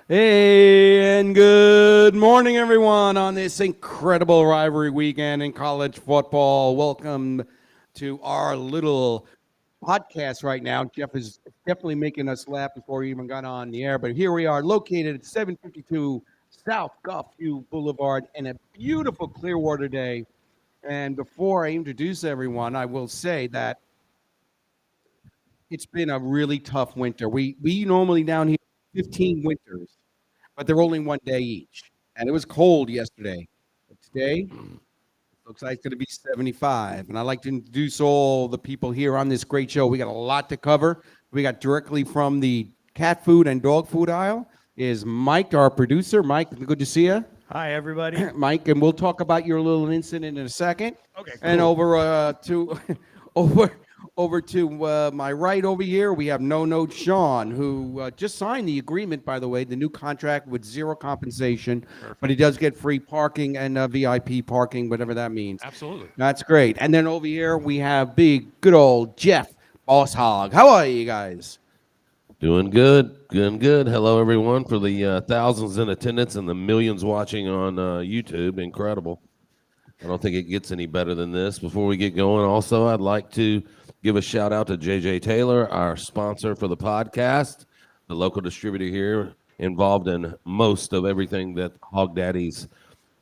Hey, and good morning, everyone, on this incredible rivalry weekend in college football. Welcome to our little podcast right now. Jeff is definitely making us laugh before he even got on the air, but here we are located at 752 South Gulfview Boulevard in a beautiful Clearwater day. And before I introduce everyone, I will say that it's been a really tough winter. We normally down here 15 winters, but they're only one day each. And it was cold yesterday. But today, looks like it's going to be 75. And I'd like to introduce all the people here on this great show. We got a lot to cover. We got directly from the cat food and dog food aisle is Mike, our producer. Mike, good to see you. Hi, everybody. Mike, and we'll talk about your little incident in a second. Okay, cool. And over to over to my right over here, we have No Note Sean, who just signed the agreement, by the way, the new contract with zero compensation. Perfect. But he does get free parking and VIP parking, whatever that means. Absolutely. That's great. And then over here, we have big, good old Jeff, Boss Hogg. How are you guys? Doing good. Hello, everyone, for the thousands in attendance and the millions watching on YouTube. Incredible. I don't think it gets any better than this. Before we get going, also, I'd like to give a shout out to JJ Taylor, our sponsor for the podcast, the local distributor here, involved in most of everything that Hog Daddies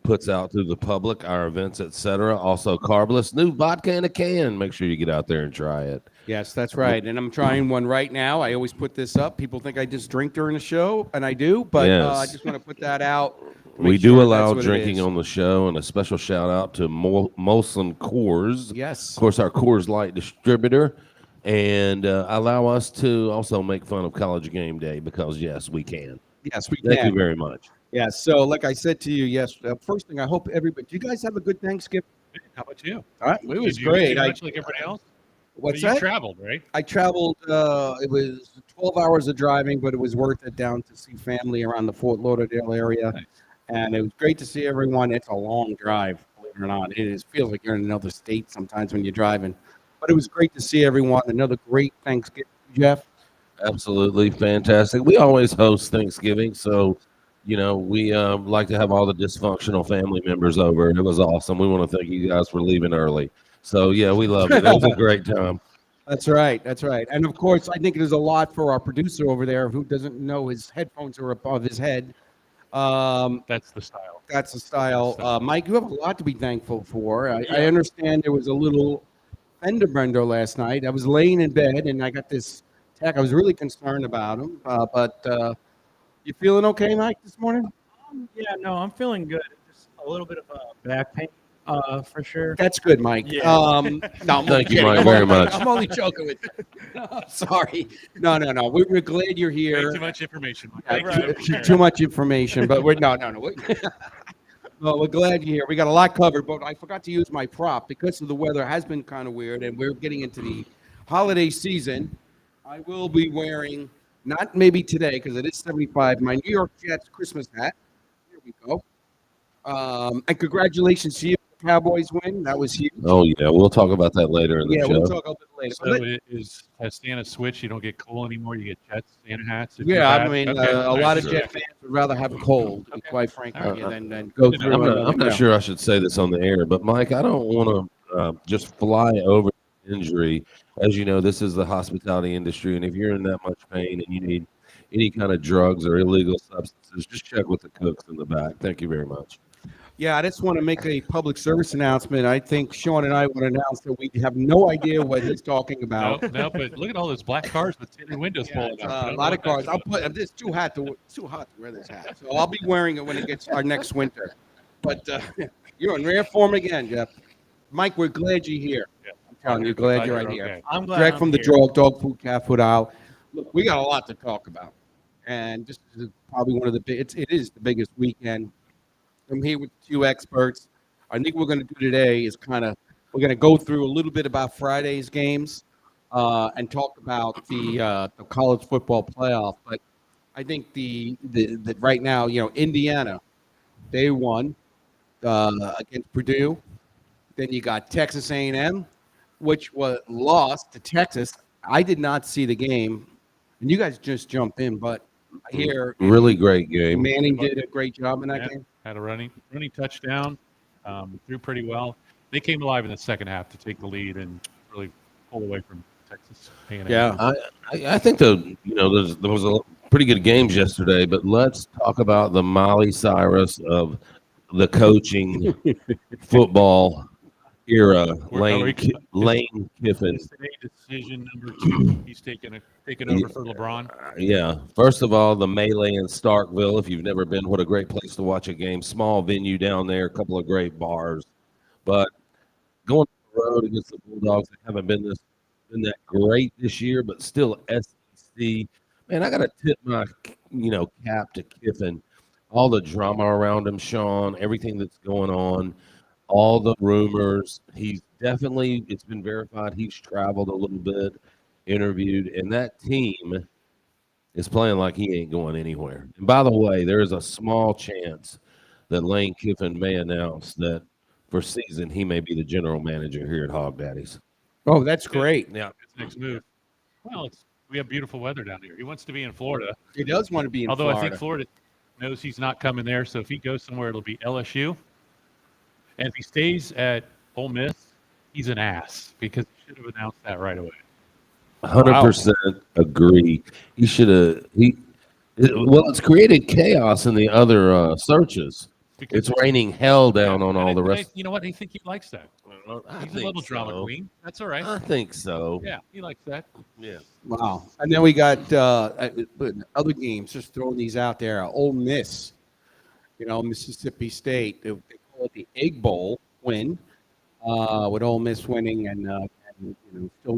puts out to the public, our events, etc. Also, Carbless, new vodka in a can. Make sure you get out there and try it. Yes, that's right. And I'm trying one right now. I always put this up. People think I just drink during the show, and I do. But Yes. I just want to put that out. We Make do sure allow that's what it drinking is. on the show, and a special shout out to Molson Coors. Yes. Of course, our Coors Light distributor, and allow us to also make fun of College Game Day because, yes, we can. Yes, we Thank can. you very much. Yeah, so like I said to you, yes, first thing, I hope everybody, do you guys have a good Thanksgiving? How about you? All right, it was Did you great. do much like everybody else? What's But you that? traveled, right? I traveled, it was 12 hours of driving, but it was worth it down to see family around the Fort Lauderdale area. Nice. And it was great to see everyone. It's a long drive, believe it or not. Feels like you're in another state sometimes when you're driving. But it was great to see everyone. Another great Thanksgiving, Jeff. Absolutely fantastic. We always host Thanksgiving, so we like to have all the dysfunctional family members over, and it was awesome. We want to thank you guys for leaving early. So yeah, we loved it. It was a great time. That's right. That's right. And of course, I think there's a lot for our producer over there who doesn't know his headphones are above his head. That's the style. That's the style. Mike, you have a lot to be thankful for. I understand there was a little fender bender last night. I was laying in bed and I got this tech. I was really concerned about him. But you feeling okay, Mike, this morning? Yeah, no, I'm feeling good. Just a little bit of back pain, for sure. That's good, Mike. Yeah. No, I'm Thank only you, kidding. Mike, I'm very only- much. I'm only joking with you. Sorry. No. We're glad you're Way here. too much information. Yeah, Thank you. too much information, but we're no. Well, we're glad you're here. We got a lot covered, but I forgot to use my prop because of the weather has been kind of weird, and we're getting into the holiday season. I will be wearing, not maybe today because it is 75, my New York Jets Christmas hat. Here we go. And congratulations to you, Cowboys win. That was huge. Oh yeah, we'll talk about that later in the Yeah, show. we'll talk a bit later. So has Santa switched? You don't get cool anymore. You get Jets Santa hats. if you're Yeah, I bad? mean, Okay. a All lot right. of Jet fans would rather have a cold, to be Okay. quite frank with you, All than go Good to through know. I'm another not go. sure I should say this on the air, but Mike, I don't want to just fly over injury. As you know, this is the hospitality industry, and if you're in that much pain and you need any kind of drugs or illegal substances, just check with the cooks in the back. Thank you very much. Yeah, I just want to make a public service announcement. I think Sean and I want to announce that we have no idea what he's talking about. No, but look at all those black cars with tinted windows Yeah, pulling it's, up. I a don't lot know of what cars. that's about. It's too hot to wear this hat, so I'll be wearing it when it gets our next winter. But you're in rare form again, Jeff. Mike, we're glad you're here. Yeah. I'm telling you, glad you're right okay. here. I'm glad Direct I'm from the here. dog food, cat food aisle. Look, we got a lot to talk about, and this is probably one of the big. It is the biggest weekend. I'm here with two experts. I think we're going to do today is we're going to go through a little bit about Friday's games and talk about the college football playoff. But I think the right now, Indiana, they won against Purdue. Then you got Texas A&M, which was lost to Texas. I did not see the game, and you guys just jump in, but I hear Really great game. Manning did a great job in that Yeah, game. had a running touchdown, threw pretty well. They came alive in the second half to take the lead and really pull away from Texas A&M. Yeah. I think there was a pretty good games yesterday, but let's talk about the Miley Cyrus of the coaching football era. Lane Kiffin. Is today decision number 2? He's taking over for LeBron. Yeah. First of all, the melee in Starkville. If you've never been, what a great place to watch a game. Small venue down there, a couple of great bars. But going on the road against the Bulldogs, they haven't been that great this year, but still SEC. Man, I got to tip my cap to Kiffin. All the drama around him, Sean, everything that's going on, all the rumors. He's definitely, it's been verified. He's traveled a little bit, interviewed, and that team is playing like he ain't going anywhere. And by the way, there is a small chance that Lane Kiffin may announce that for season he may be the general manager here at Hog Daddies. Oh, that's great. Yeah. His next move. Well, we have beautiful weather down here. He wants to be in Florida. He does want to be in Although Florida. I think Florida knows he's not coming there, so if he goes somewhere, it'll be LSU. And if he stays at Ole Miss, he's an ass because he should have announced that right away. 100% agree. He should have. Well, it's created chaos in the other searches. Because It's raining hell down on all the rest. You know what? I think he likes that. I He's a little drama so. queen. That's all right. I think so. Yeah, he likes that. Yeah. Wow. And then we got other games, just throwing these out there. Ole Miss, Mississippi State. They call it the Egg Bowl win, with Ole Miss winning, and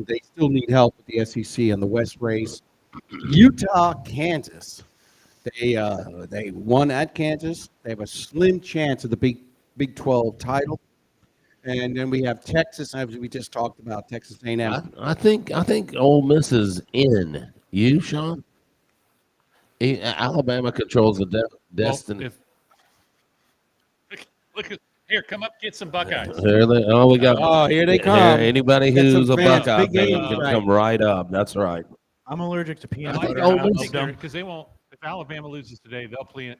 they still need help with the SEC and the West race. Utah, Kansas. They won at Kansas. They have a slim chance of the Big 12 title. And then we have Texas, as we just talked about, Texas A&M. I think Ole Miss is in. You, Sean? Alabama controls the destiny. Look at here, come up, get some Buckeyes. Here we got. Oh, here they come. Anybody Get some who's a fans, Buckeye big fan games, can right. come right up. That's right. I'm allergic to peanut I butter. Ole I Miss- love them. Because they won't. If Alabama loses today, they'll play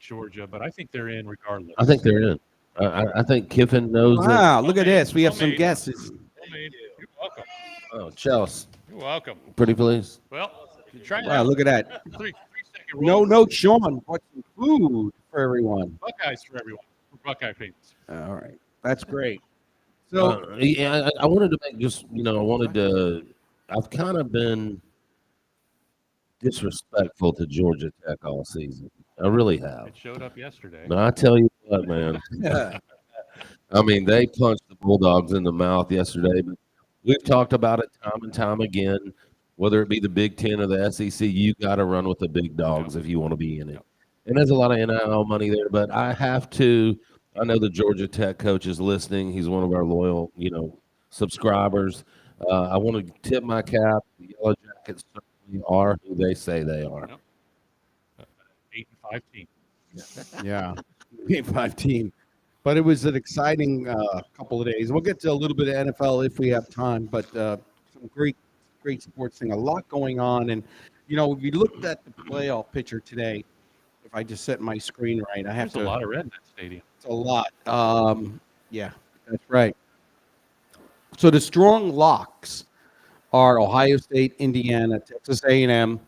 Georgia, but I think they're in regardless. I think they're in. I think Kiffin knows it. Wow, look at this. We have some Homemade. guesses. You're welcome. Oh, Chelsea, You're welcome. pretty please. Well, try Wow, look at that. 3 second No rule. note, Sean. What's some food for everyone? Buckeyes for everyone. For Buckeye fans. All right. That's great. So, Yeah, I wanted to make I've kind of been disrespectful to Georgia Tech all season. I really have. It showed up yesterday. But I tell you what, man. I mean, they punched the Bulldogs in the mouth yesterday. But we've talked about it time and time again. Whether it be the Big Ten or the SEC, you got to run with the big dogs if you want to be in it. And there's a lot of NIL money there, but I have to. I know the Georgia Tech coach is listening. He's one of our loyal, subscribers. I want to tip my cap. The Yellow Jackets certainly are who they say they are. 8-5 team. yeah, Game 5 team. But it was an exciting couple of days. We'll get to a little bit of NFL if we have time, but some great sports thing. A lot going on. And, if you looked at the playoff picture today, if I just set my screen right, I have There's a lot of red in that stadium. It's a lot. Yeah, that's right. So the strong locks are Ohio State, Indiana, Texas A&M,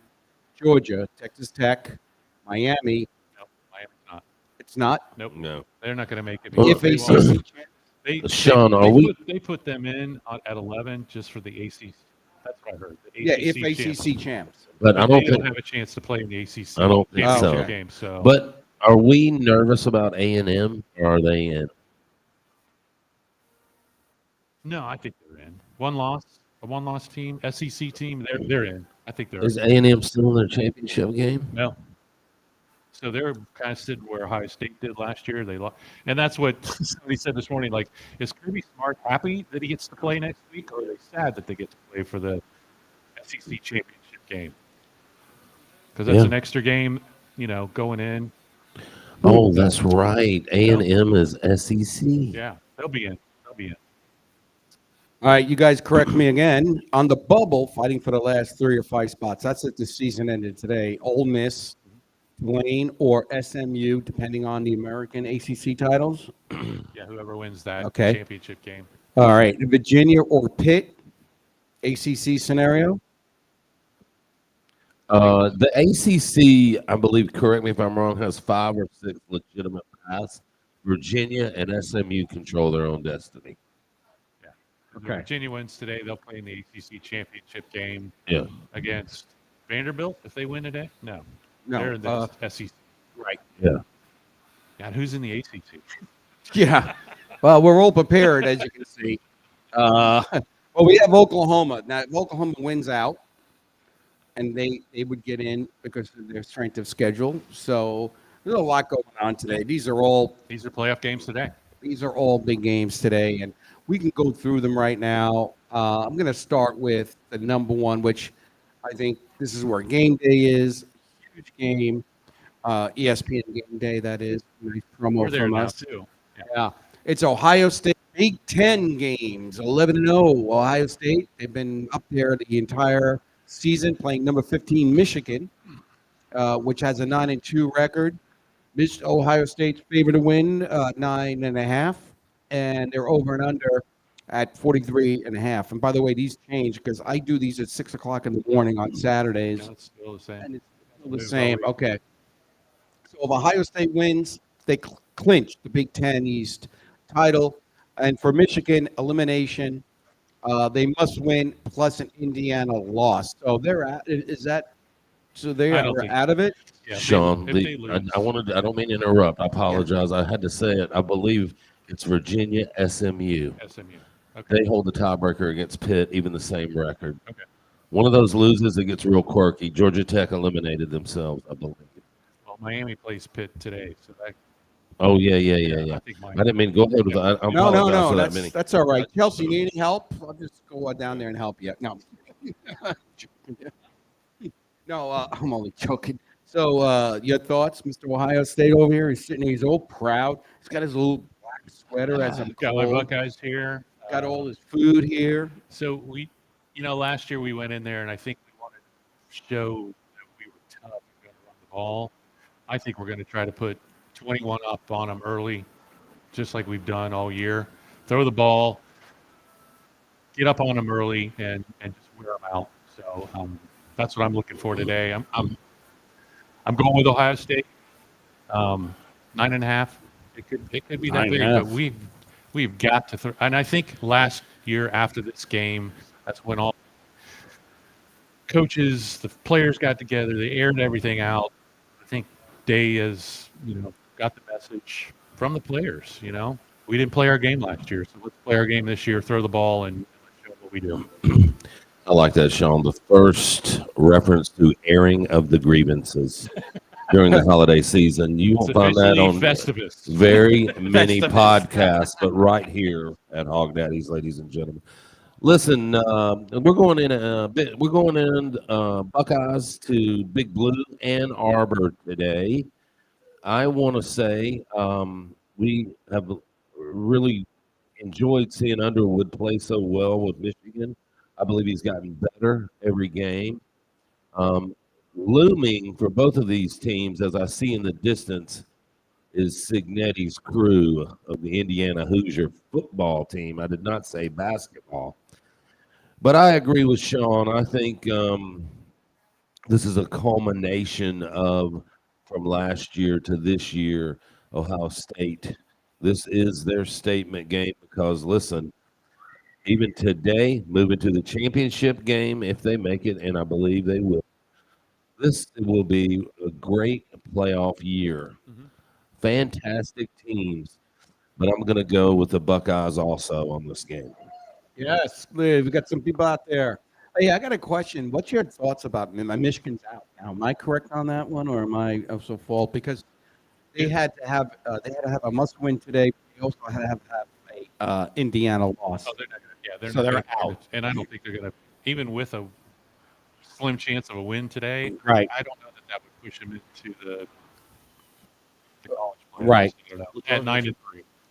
Georgia, Texas Tech, Miami. No, Miami's not. It's not. Nope. No. They're not going to make it. Well, If They ACC won't. champs. Sean, are we? They put them in at 11 just for the ACC. That's what I heard. The Yeah, ACC if champs. ACC champs. But I don't They don't think. have a chance to play in the ACC. I don't think so. championship game. So, But are we nervous about A&M, or are they in? no, I think they're in. A one-loss team, SEC team. They're in. I think they're Is A&M still in their championship game? no. So they're kind of sitting where Ohio State did last year. They lost, and that's what somebody said this morning. Like, is Kirby Smart happy that he gets to play next week, or are they sad that they get to play for the SEC championship game? Because that's an extra game, going in. Oh, that's right. A&M is SEC. Yeah, they'll be in. All right, you guys correct me again. On the bubble, fighting for the last 3 or 5 spots. That's if the season ended today. Ole Miss, Tulane or SMU, depending on the American ACC titles. Yeah, whoever wins that Okay. championship game. All right, Virginia or Pitt, ACC scenario. The ACC, I believe, correct me if I'm wrong, has 5 or 6 legitimate paths. Virginia and SMU control their own destiny. Yeah. If Okay. Virginia wins today, they'll play in the ACC championship game Yeah. against Vanderbilt if they win today. No, they're No, in the SEC. right. Yeah. And who's in the ACC? Yeah. Well, we're all prepared, as you can see. Well, we have Oklahoma. Now, if Oklahoma wins out, and they would get in because of their strength of schedule. So there's a lot going on today. These are Playoff games today. These are all big games today, and we can go through them right now. I'm going to start with the number one, which I think this is where game day is. Huge game. ESPN Game Day, that is. Nice promo We're there from now us. too. Yeah. It's Ohio State Big Ten games, 11-0. Ohio State, they've been up there the entire season playing number 15 Michigan, which has a 9-2 record. Ohio State's favored to win 9.5, and they're over and under at 43.5. And by the way, these change because I do these at 6 o'clock in the morning on Saturdays. No, it's still the same. And it's still the same. Okay. So if Ohio State wins, they clinch the Big Ten East title. And for Michigan, elimination, they must win plus an Indiana loss. So they're out. Is that so? They I are don't think out of it. Yeah, Sean, if they lose, I don't mean to interrupt. I apologize. I had to say it. I believe it's Virginia SMU. SMU. Okay. They hold the tiebreaker against Pitt, even the same record. Okay. One of those loses, it gets real quirky. Georgia Tech eliminated themselves, I believe. Well, Miami plays Pitt today, so that. Oh, yeah. I think I didn't mean to go ahead with that. I No. apologize for that, Minnie. That's all right. Chelsea, you need any help? I'll just go down there and help you. No. No, I'm only joking. So, your thoughts, Mr. Ohio State over here? He's sitting there. He's all proud. He's got his little black sweater as I'm got my cold. Buckeyes here. Got all his food here. So last year we went in there and I think we wanted to show that we were tough and going to run the ball. I think we're going to try to put 21 up on them early, just like we've done all year. Throw the ball, get up on them early, and just wear them out. So that's what I'm looking for today. I'm going with Ohio State. 9.5. It could be that big, but we've got to throw. And I think last year after this game, that's when all coaches, the players got together. They aired everything out. I think Day has, got the message from the players. We didn't play our game last year, so let's play our game this year. Throw the ball and let's show what we do. I like that, Sean. The first reference to airing of the grievances during the holiday season. You won't find that on Festivus. very many podcasts, but right here at Hog Daddies, ladies and gentlemen. Listen, we're going in a bit. We're going in Buckeyes to Big Blue Ann Arbor today. I want to say we have really enjoyed seeing Underwood play so well with Michigan. I believe he's gotten better every game. Looming for both of these teams, as I see in the distance, is Signetti's crew of the Indiana Hoosier football team. I did not say basketball. But I agree with Sean. I think this is a culmination of from last year to this year, Ohio State. This is their statement game because, listen, even today, moving to the championship game, if they make it, and I believe they will, this will be a great playoff year. Mm-hmm. Fantastic teams. But I'm going to go with the Buckeyes also on this game. Yes, Liv, we got some people out there. Hey, I got a question. What's your thoughts about Michigan's out now? Am I correct on that one, or am I also fault? Because they had to have a must-win today. They also had to have a Indiana loss. Oh, they're not out, and I don't think they're going to. Even with a slim chance of a win today, right? I don't know that would push them into the college playoffs. Right. At 9-3.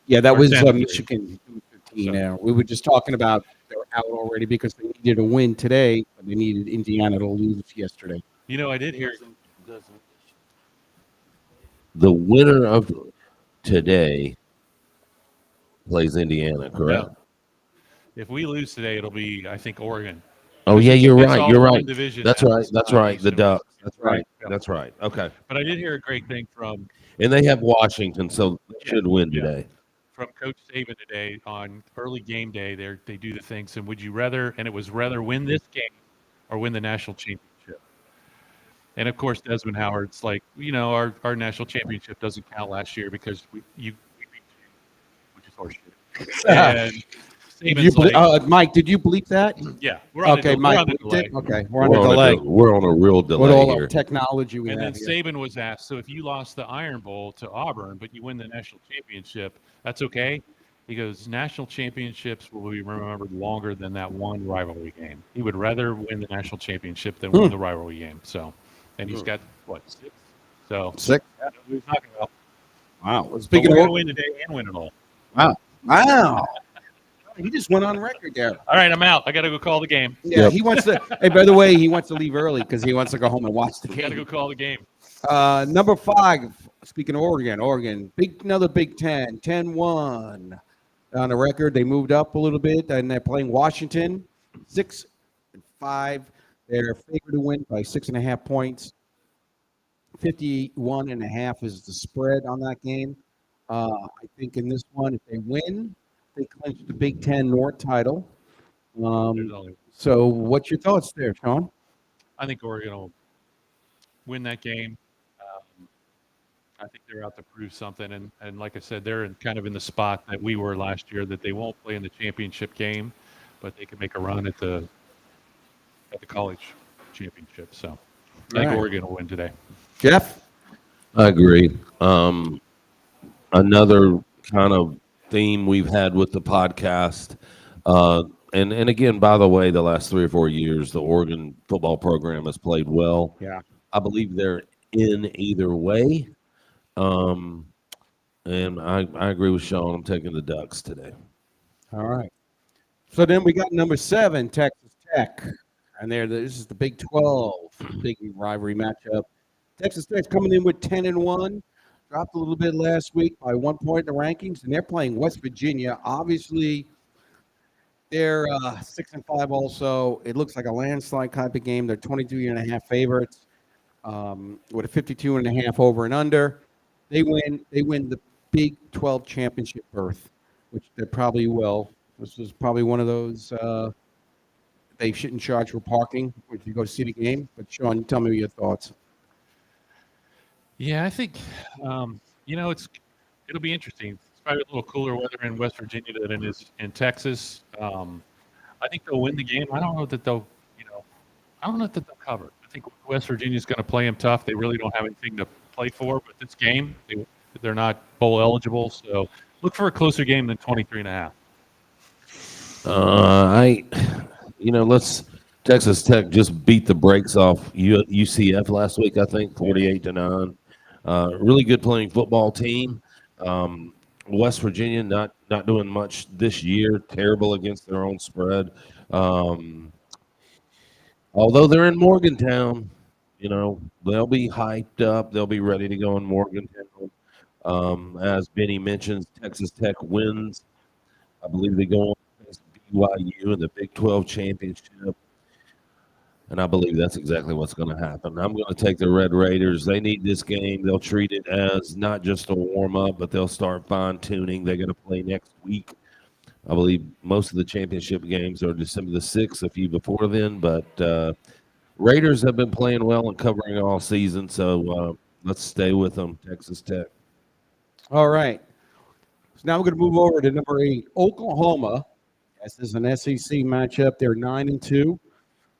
Yeah, that was 10-3. Michigan 15. Now we were just talking about they're out already because they needed a win today, but they needed Indiana to lose yesterday. I did hear. the winner of today plays Indiana, correct? No. If we lose today, it'll be, I think, Oregon. Oh yeah, It's- you're it's right. all You're one right. division That's now. right. It's That's not right. East The and West. Ducks. That's right. Yeah. That's right. Okay. But I did hear a great thing from And they have Washington, so they should win Yeah. today. Coach Saban today on early game day. They do the things. And would you rather? And it was rather win this game or win the national championship. And of course, Desmond Howard's like, our national championship doesn't count last year because we beat you, which is horseshit. And Saban's like, Mike, did you bleep that? yeah, we're on Okay, a, Mike. we're on the bleeped delay. it? Okay, we're on a delay. We're on a real With delay all here. the technology we And then have here. Saban was asked, so if you lost the Iron Bowl to Auburn, but you win the national championship, that's okay? He goes, national championships will be remembered longer than that one rivalry game. He would rather win the national championship than win the rivalry game. So, and he's got, what, 6? So, 6. that's what we're talking about. Wow. Well, But speaking we're of going to win today and win it all. wow, he just went on record there. All right, I'm out. I got to go call the game. Yeah, Yep. he wants to. Hey, by the way, he wants to leave early because he wants to go home and watch the Got to go game. call the game. Number 5. Speaking of Oregon, another Big Ten, 10-1 on the record. They moved up a little bit, and they're playing Washington, 6-5. They're favored to win by 6.5 points. 51.5 is the spread on that game. I think in this one, if they win, they clinch the Big Ten North title. There's only, So, what's your thoughts there, Sean? I think Oregon will win that game. I think they're out to prove something, and like I said, they're kind of in the spot that we were last year, that they won't play in the championship game, but they can make a run at the college championship. So I think Right. Oregon will win today. Jeff? I agree. Another kind of theme we've had with the podcast, and again, by the way, the last 3 or 4 years, the Oregon football program has played well. Yeah. I believe they're in either way. And I agree with Sean. I'm taking the Ducks today. All right. So then we got number 7, Texas Tech. And this is the Big 12, big rivalry matchup. Texas Tech's coming in with 10-1. Dropped a little bit last week by 1 point in the rankings, and they're playing West Virginia. Obviously, they're 6-5 also. It looks like a landslide type of game. They're 22.5 favorites with a 52.5 over and under. They win the Big 12 championship berth, which they probably will. This is probably one of those they shouldn't charge for parking if you go see the game. But Sean, tell me your thoughts. Yeah, I think it'll be interesting. It's probably a little cooler weather in West Virginia than it is in Texas. I think they'll win the game. I don't know that they'll cover. I think West Virginia's going to play them tough. They really don't have anything to play for, but this game, they're not bowl eligible. So look for a closer game than 23.5. Let's Texas Tech just beat the brakes off UCF last week. I think 48-9. Really good playing football team. West Virginia not doing much this year. Terrible against their own spread. Although they're in Morgantown, they'll be hyped up. They'll be ready to go in Morgantown. As Benny mentions, Texas Tech wins. I believe they go on against BYU in the Big 12 championship. And I believe that's exactly what's going to happen. I'm going to take the Red Raiders. They need this game. They'll treat it as not just a warm-up, but they'll start fine-tuning. They're going to play next week. I believe most of the championship games are December the 6th, a few before then. But Raiders have been playing well and covering all season, so let's stay with them, Texas Tech. All right. So now we're going to move over to number 8, Oklahoma. This is an SEC matchup. They're 9-2.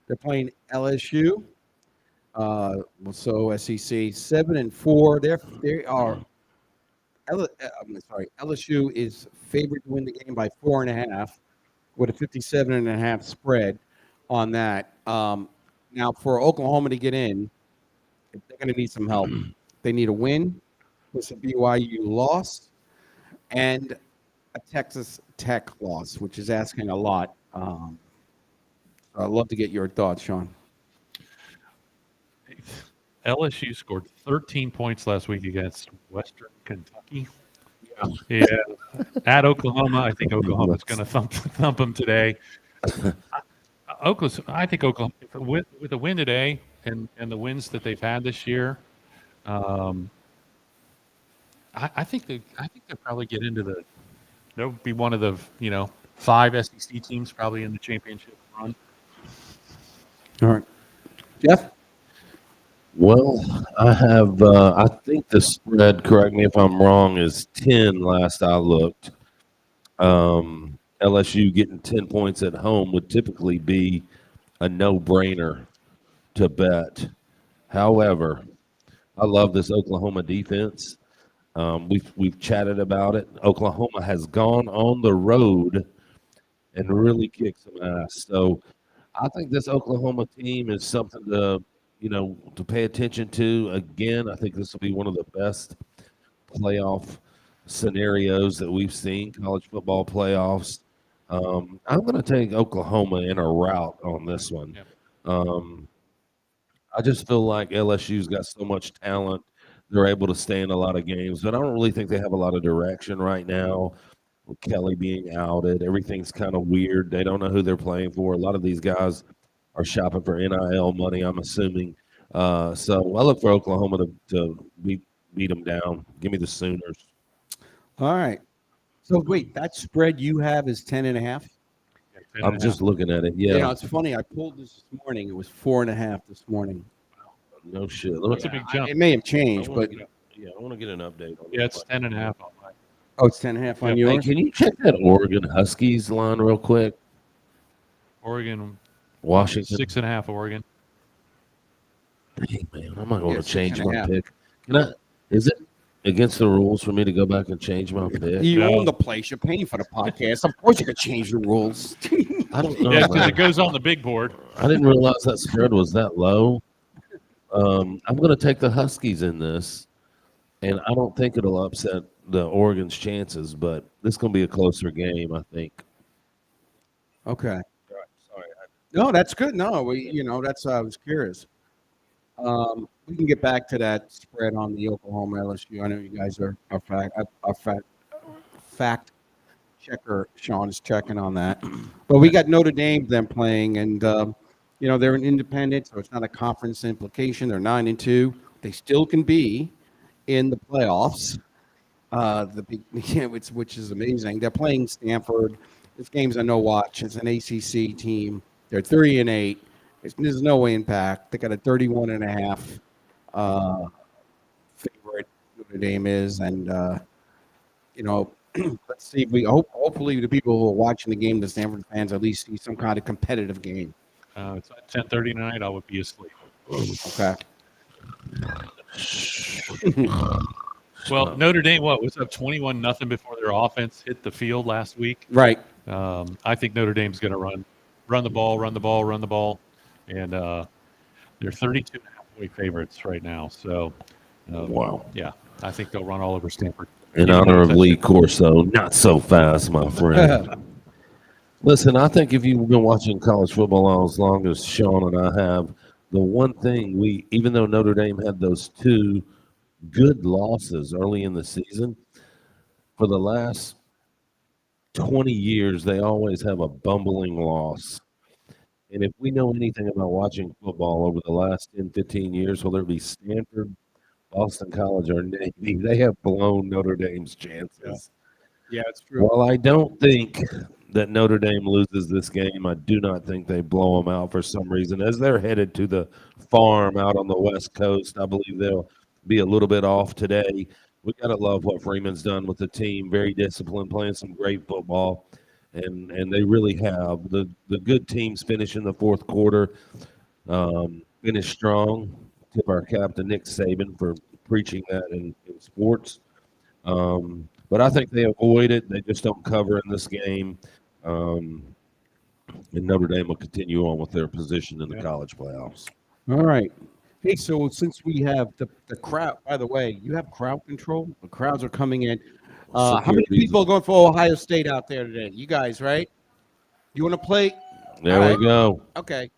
They're playing LSU. So SEC 7-4. They are. LSU is favored to win the game by 4.5, with a 57.5 spread on that. Now for Oklahoma to get in, they're going to need some help. They need a win with a BYU loss and a Texas Tech loss, which is asking a lot. I'd love to get your thoughts, Sean. LSU scored 13 points last week against Western Kentucky. Yeah. At Oklahoma, I think Oklahoma's going to thump them today. I think Oklahoma, with the win today and the wins that they've had this year, I think they'll probably get into the. They'll be one of the 5 SEC teams probably in the championship run. All right. Jeff? Well, I have. I think the spread. Correct me if I'm wrong. Is 10. Last I looked. LSU getting 10 points at home would typically be a no-brainer to bet. However, I love this Oklahoma defense. We've chatted about it. Oklahoma has gone on the road and really kicked some ass. So I think this Oklahoma team is something to pay attention to. Again, I think this will be one of the best playoff scenarios that we've seen, college football playoffs. I'm going to take Oklahoma in a rout on this one. Yep. I just feel like LSU's got so much talent. They're able to stay in a lot of games, but I don't really think they have a lot of direction right now. With Kelly being outed, everything's kind of weird. They don't know who they're playing for. A lot of these guys are shopping for NIL money, I'm assuming. So I look for Oklahoma to beat them down. Give me the Sooners. All right. So, wait, that spread you have is 10.5? I'm just looking at it. You know, Yeah. it's funny. I pulled this morning. It was 4.5 this morning. No shit. That's a big jump. It may have changed, but I want to get an update on Yeah, it's 10.5 on mine. oh, it's 10.5 on Yeah, Hey, yours. can you check that Oregon Huskies line real quick? Oregon, Washington. 6.5 Oregon. Dang, man, I'm not going Yeah, to change my 6.5. pick. Can I? Is it against the rules for me to go back and change my pick? You No. own the place. You're paying for the podcast. Of course, you could change the rules. I don't know. Yeah, because man. it goes on the big board. I didn't realize that spread was that low. I'm going to take the Huskies in this, and I don't think it'll upset the Oregon's chances, but this is going to be a closer game, I think. Okay. Sorry. No, that's good. No, that's I was curious. We can get back to that spread on the Oklahoma LSU. I know you guys are fact checker. Sean is checking on that, but we got Notre Dame them playing, and they're an independent, so it's not a conference implication. They're 9-2. They still can be in the playoffs. Which is amazing. They're playing Stanford. This game's a no watch. It's an ACC team. They're 3-8. There's no impact. They got a 31.5 favorite. Notre Dame is, and let's see if we hopefully the people who are watching the game, the Stanford fans, at least see some kind of competitive game. It's at 10:30 tonight. I would be asleep. Okay. Well, Notre Dame, was up 21-0 before their offense hit the field last week. Right. I think Notre Dame's going to run the ball, and they're 32.5 point favorites right now. So, Wow. Yeah, I think they'll run all over Stanford. In honor of Lee Corso, not so fast, my friend. Listen, I think if you've been watching college football as long as Sean and I have, the one thing even though Notre Dame had those 2 good losses early in the season, for the last 20 years, they always have a bumbling loss. And if we know anything about watching football over the last 10, 15 years, whether it be Stanford, Boston College, or Navy, they have blown Notre Dame's chances. Yeah, it's true. While I don't think that Notre Dame loses this game, I do not think they blow them out for some reason. As they're headed to the farm out on the West Coast, I believe they'll be a little bit off today. We got to love what Freeman's done with the team. Very disciplined, playing some great football. And they really have. The good teams finish in the fourth quarter, finish strong. Tip our cap to Nick Saban for preaching that in sports. But I think they avoid it. They just don't cover in this game. And Notre Dame will continue on with their position in the college playoffs. All right. Hey, so since we have the crowd, by the way, you have crowd control. The crowds are coming in. How many people are going for Ohio State out there today? You guys, right? You want to play? There we go. Okay.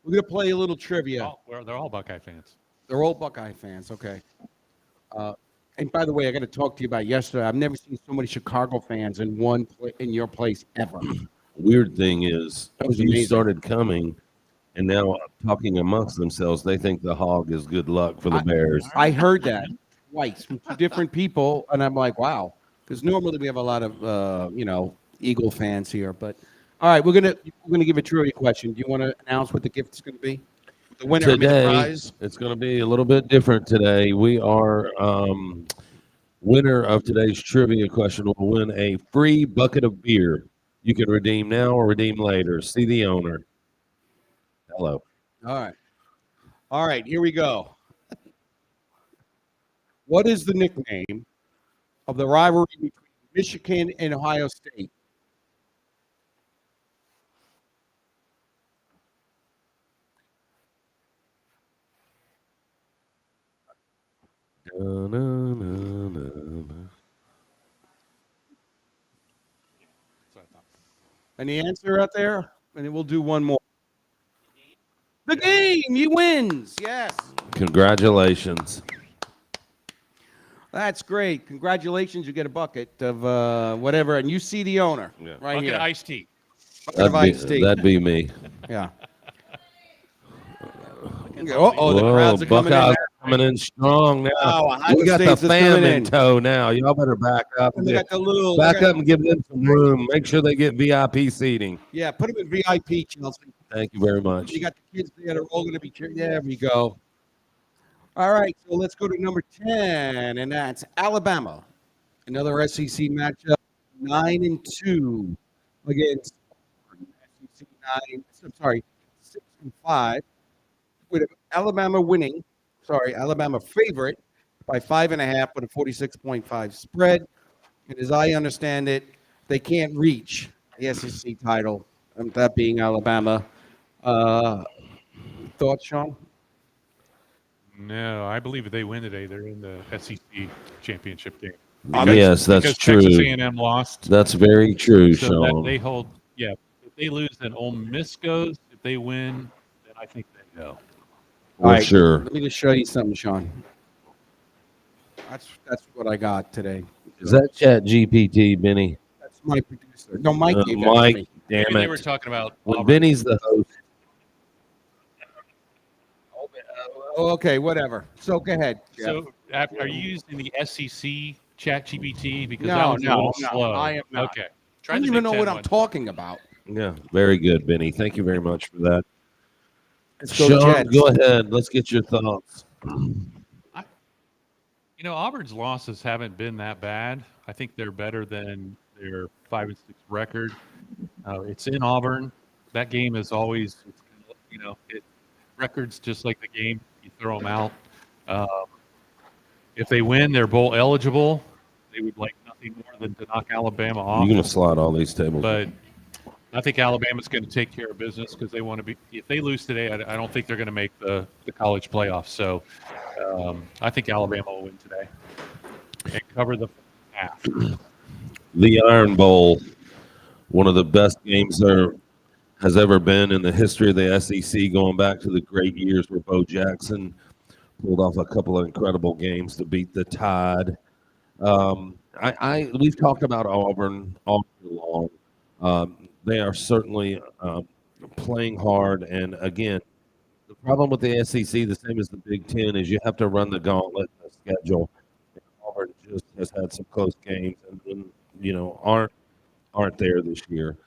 We're going to play a little trivia. They're all Buckeye fans. They're all Buckeye fans. Okay. And by the way, I got to talk to you about yesterday. I've never seen so many Chicago fans in in your place ever. Weird thing is, That was you amazing. started coming, and now talking amongst themselves, they think the Hog is good luck for the Bears. I heard that twice from two different people, and I'm like, wow. Because normally we have a lot of Eagle fans here, but all right, we're gonna give a trivia question. Do you want to announce what the gift is going to be? The winner, I mean, the Today, prize. it's going to be a little bit different today. We are winner of today's trivia question will win a free bucket of beer. You can redeem now or redeem later. See the owner. Hello. All right, here we go. What is the nickname of the rivalry between Michigan and Ohio State? Any answer out there? And then we'll do one more. The game, he wins. Yes. Congratulations. That's great. Congratulations. You get a bucket of whatever, and you see the owner right Bucket here. of iced tea. Bucket of iced tea. That'd be me. Yeah. The crowds are coming in. Buckeyes coming in strong now. Oh, Ohio We got the State's just fam coming in tow now. Y'all better back up. And they got the little Back up and give them some room. Make sure they get VIP seating. Yeah, put them in VIP, Chelsea. Thank you very much. You got the kids there. They're all going to be cheering. There we go. All right, so let's go to number 10, and that's Alabama. Another SEC matchup, 9-2 against SEC 9. I'm sorry, 6-5. With Alabama winning, Alabama favorite by 5.5 with a 46.5 spread. And as I understand it, they can't reach the SEC title, that being Alabama. Thoughts, Sean? No, I believe if they win today, they're in the SEC championship game. Yes, that's because true. Texas A&M lost. That's very true, So Sean. that they hold. Yeah, if they lose, then Ole Miss goes. If they win, then I think they go. For All right, sure. Let me just show you something, Sean. That's what I got today. Is that Chat GPT, Benny? That's my producer. No, Mike gave that to Mike, me. damn Maybe they were it. talking about When Auburn. Benny's the host. Oh, okay, whatever. So go ahead. Jeff. So, are you using the SEC Chat GPT? Because No, that one's a no, little no, slow. I am not. Okay. I Try don't the even Big know Ten what I'm one. talking about. Yeah, very good, Benny. Thank you very much for that. Let's go, Sean, Jets. go ahead. Let's get your thoughts. Auburn's losses haven't been that bad. I think they're better than their 5-6 record. It's in Auburn. That game is always, records just like the game. You throw them out. If they win, they're bowl eligible. They would like nothing more than to knock Alabama off. You're going to slide all these tables. But I think Alabama's going to take care of business because they want to be. If they lose today, I don't think they're going to make the college playoffs. So I think Alabama will win today and cover the half. The Iron Bowl, one of the best games there has ever been in the history of the SEC, going back to the great years where Bo Jackson pulled off a couple of incredible games to beat the Tide. We've talked about Auburn all year long. They are certainly playing hard, and again, the problem with the SEC, the same as the Big Ten, is you have to run the gauntlet in the schedule. Auburn just has had some close games, and aren't there this year.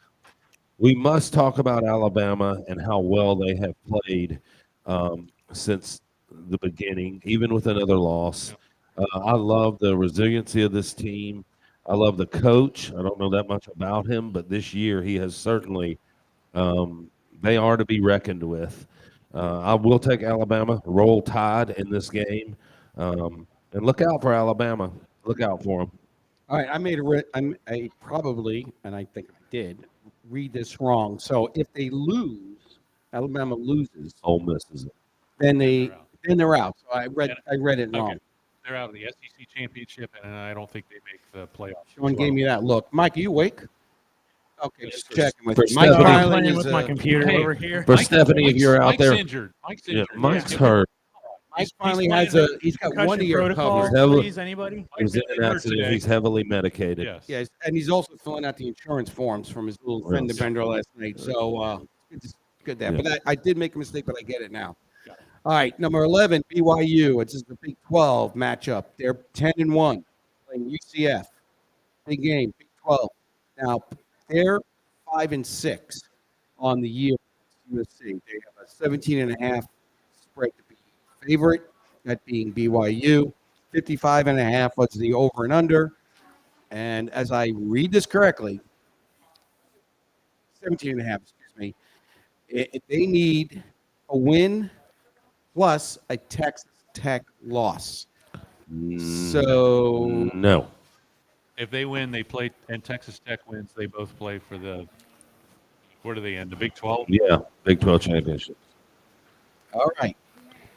We must talk about Alabama and how well they have played since the beginning, even with another loss. I love the resiliency of this team. I love the coach. I don't know that much about him, but this year he has certainly they are to be reckoned with. I will take Alabama, roll Tide in this game, and look out for Alabama. Look out for them. All right, I probably, and I think I did, read this wrong. So if they lose, Alabama loses, Ole Miss is it. then they're out. So I read it wrong. Okay. They're out of the SEC championship, and I don't think they make the playoffs. Sean gave me that look. Mike, are you awake? Okay, just checking with For you. Mike Stephanie. I'm Carlin playing is with my computer Hey, over here. For Stephanie, if you're out Mike's there, injured. Mike's injured. Mike's Yeah. hurt. Mike He's finally playing has he's got one Concussion ear protocol, covered. Heavily- please, anybody? He was in Mike an Miller accident. today. He's heavily medicated. Yes. Yes, and he's also filling out the insurance forms from his little fender Yes. bender last night. So it's good there. Yeah. But I did make a mistake, but I get it now. Got it. All right, number 11, BYU. It's just the Big 12 matchup. They're 10-1 playing UCF. Big game, Big 12. Now they're 5-6 on the year. USC. They have a 17.5 spread to be favorite, that being BYU. 55.5 was the over and under. And as I read this correctly, 17.5, excuse me, they need a win plus a Texas Tech loss. So No. If they win, they play, and Texas Tech wins, they both play for the. Where do they end? The Big 12. Yeah. Big 12 championship. all right.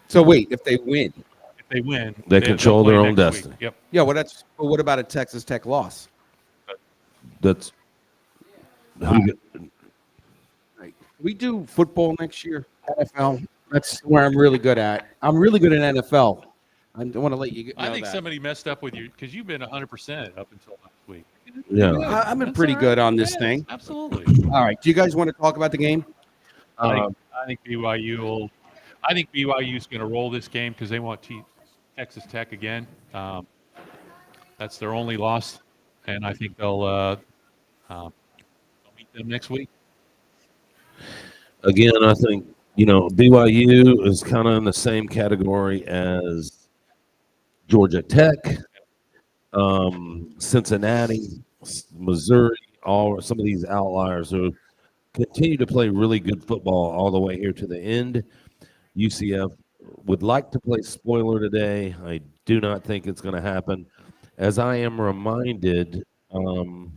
So wait, if they win, If they win, They they'll control play their own next week. destiny. Yep. yeah. Well, but what about a Texas Tech loss? That's Right. We do football next year, NFL. That's where I'm really good at. I'm really good at NFL. I want to let you know I think that. somebody messed up with you because you've been 100% up until last week. yeah. I've been That's pretty all good right. on this Yes, thing. Absolutely. All right. Do you guys want to talk about the game? I think BYU will. I think BYU is going to roll this game because they want Texas Tech again. That's their only loss, and I think they'll meet them next week. Again, I think, BYU is kind of in the same category as Georgia Tech, Cincinnati, Missouri, some of these outliers who continue to play really good football all the way here to the end. UCF would like to play spoiler today. I do not think it's going to happen. As I am reminded, who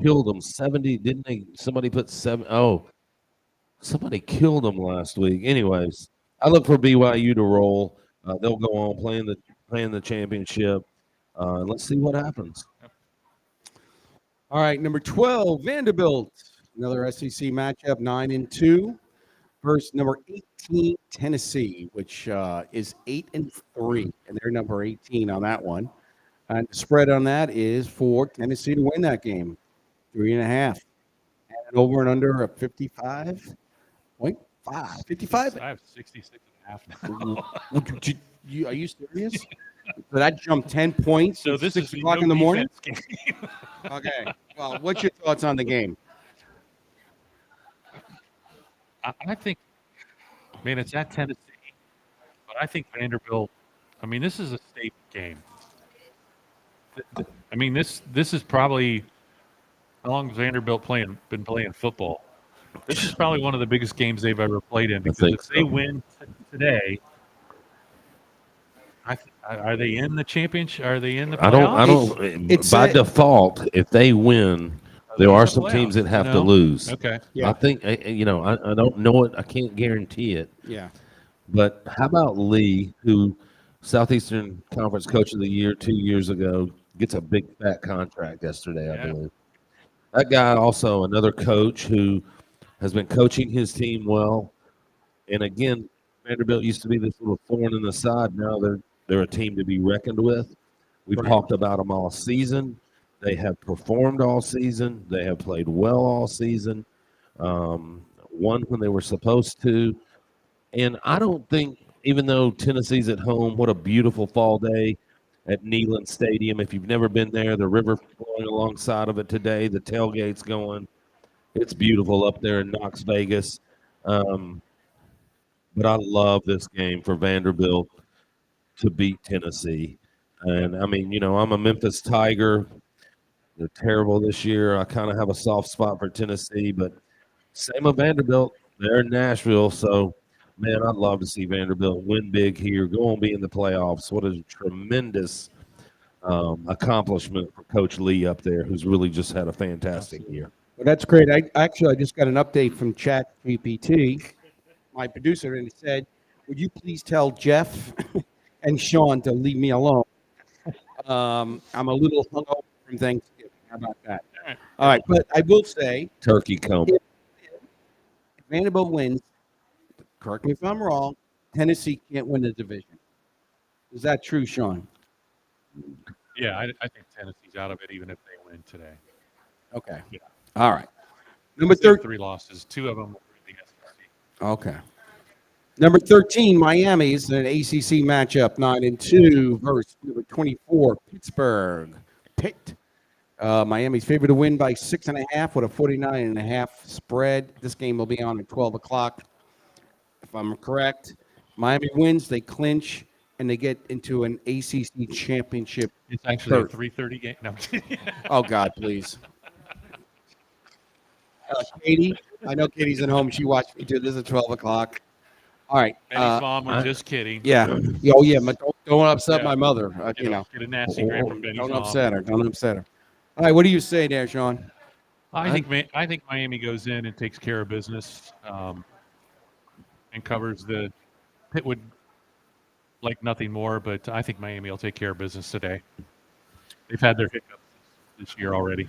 killed them? 70, didn't they? Somebody put 7. Oh, somebody killed them last week. Anyways, I look for BYU to roll. They'll go on playing the championship. Let's see what happens. All right. Number 12, Vanderbilt. Another SEC matchup, 9-2. Versus number 18, Tennessee, which is 8-3, and they're number 18 on that one. And the spread on that is for Tennessee to win that game, 3.5. And over and under a 55.5. 55? I have 66.5 now. Are you serious? Did I jump 10 points So at this 6 is o'clock in the morning? defense game. Okay. Well, what's your thoughts on the game? I think, man, it's at Tennessee, but I think Vanderbilt. I mean, this is a state game. I mean, this is probably how long has Vanderbilt been playing football? This is probably one of the biggest games they've ever played in because if they win today, are they in the championship? Are they in the playoffs? By default, if they win, there are some teams that have to lose. Okay. Yeah. I think, I don't know it. I can't guarantee it. Yeah. But how about Lee, who Southeastern Conference Coach of the Year 2 years ago, gets a big fat contract yesterday, I believe. That guy also another coach who has been coaching his team well. And again, Vanderbilt used to be this little thorn in the side. Now they're a team to be reckoned with. We've talked about them all season. They have performed all season. They have played well all season. Won when they were supposed to. And I don't think, even though Tennessee's at home, what a beautiful fall day at Neyland Stadium. If you've never been there, the river flowing alongside of it today, the tailgate's going. It's beautiful up there in Knox Vegas. But I love this game for Vanderbilt to beat Tennessee. And, I mean, I'm a Memphis Tiger. They're terrible this year. I kind of have a soft spot for Tennessee, but same with Vanderbilt. They're in Nashville, so, man, I'd love to see Vanderbilt win big here, go on be in the playoffs. What a tremendous accomplishment for Coach Lee up there, who's really just had a fantastic year. Well, that's great. I just got an update from ChatGPT, my producer, and it said, would you please tell Jeff and Sean to leave me alone? I'm a little hungover from Thanksgiving. How about that? All right. But I will say, Turkey comb. if Vanderbilt wins, correct me if I'm wrong, Tennessee can't win the division. Is that true, Sean? Yeah, I think Tennessee's out of it even if they win today. Okay. Yeah. All right. Number They have 13. 3 losses. 2 of them were in the SEC. Okay. Number 13, Miami's an ACC matchup, 9-2 versus number 24, Pittsburgh. Miami's favored to win by 6.5 with a 49.5 spread. This game will be on at 12 o'clock, if I'm correct. Miami wins, they clinch, and they get into an ACC championship. It's actually a Berth. 3:30 game. No, I'm kidding. Oh, God, please. Katie, I know Katie's at home. She watched me do this at 12 o'clock. All right. Benny's mom was just kidding. Yeah. Oh, yeah. But don't upset Yeah. my mother. Get a nasty grade from Benny's Don't mom. upset her. Don't upset her. All right. What do you say there, Sean? I think Miami goes in and takes care of business, and covers the Pittwood like nothing more. But I think Miami will take care of business today. They've had their hiccups this year already.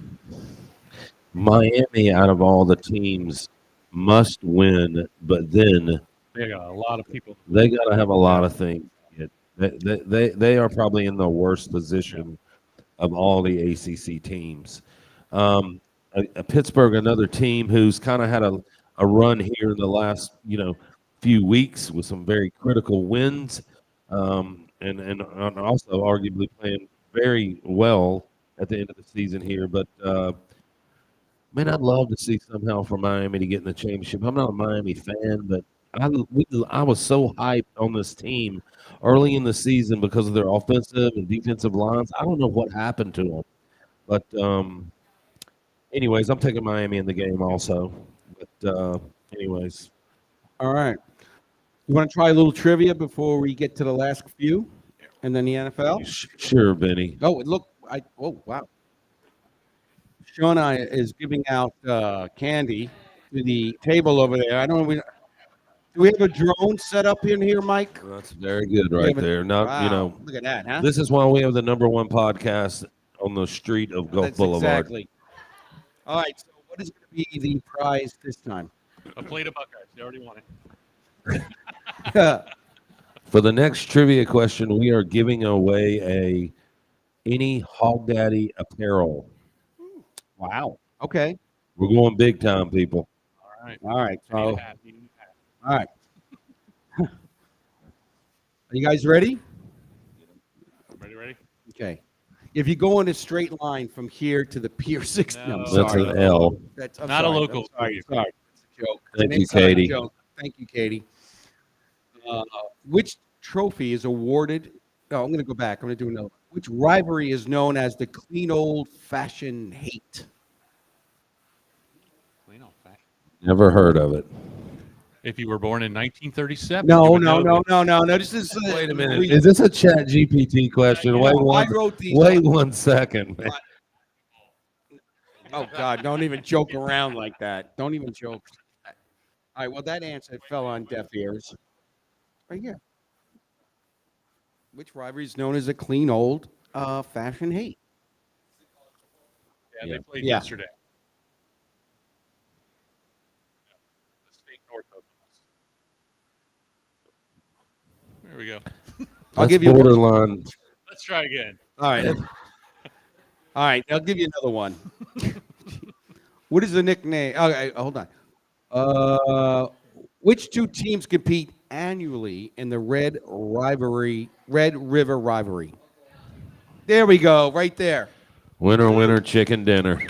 Miami, out of all the teams, must win, but then They got a lot of people. they got to have a lot of things. They are probably in the worst position of all the ACC teams. Pittsburgh, another team who's kind of had a run here in the last few weeks with some very critical wins, and also arguably playing very well at the end of the season here. But man, I'd love to see somehow for Miami to get in the championship. I'm not a Miami fan, but I was so hyped on this team early in the season because of their offensive and defensive lines. I don't know what happened to them, but anyways, I'm taking Miami in the game also. But anyways, All right. You want to try a little trivia before we get to the last few and then the NFL? Sure, Benny. Oh, look. Oh, wow. Shauna is giving out candy to the table over there. I don't know. Do we have a drone set up in here, Mike? That's very good right there. Now, Wow. Look at that, huh? this is why we have the #1 podcast on the street of Gulf That's Boulevard. exactly. All right. So, what is going to be the prize this time? A plate of Buckeyes. They already won it. For the next trivia question, we are giving away any Hog Daddy apparel. Wow. Okay. We're going big time, people. All right. All right. So, Need all a hat, need a hat. right. Are you guys ready? Ready? Okay. If you go in a straight line from here to the Pier 6, No. I'm That's sorry. an L. I'm Not a sorry. local. I'm sorry. It's a joke. Thank It's you, an inside Katie. joke. Thank you, Katie. Which trophy is awarded? No, I'm going to go back. I'm going to do another. Which rivalry is known as the clean old-fashioned hate? Clean old fact. Never heard of it. If you were born in 1937. No. you would know this. This is Wait a minute. Is this a Chat GPT question? I wrote these. Wait 1 second. Man. Oh God! Don't even joke around like that. Don't even joke. All right. Well, that answer fell on deaf ears. Right here. Which rivalry is known as a clean old fashioned hate? Yeah, they played Yeah. yesterday. The state north of us. There we go. I'll give you one. borderline. Let's try again. All right. All right. I'll give you another one. What is the nickname? Okay, hold on. Which two teams compete annually in the Red River rivalry? There we go, right there. Winner, chicken dinner.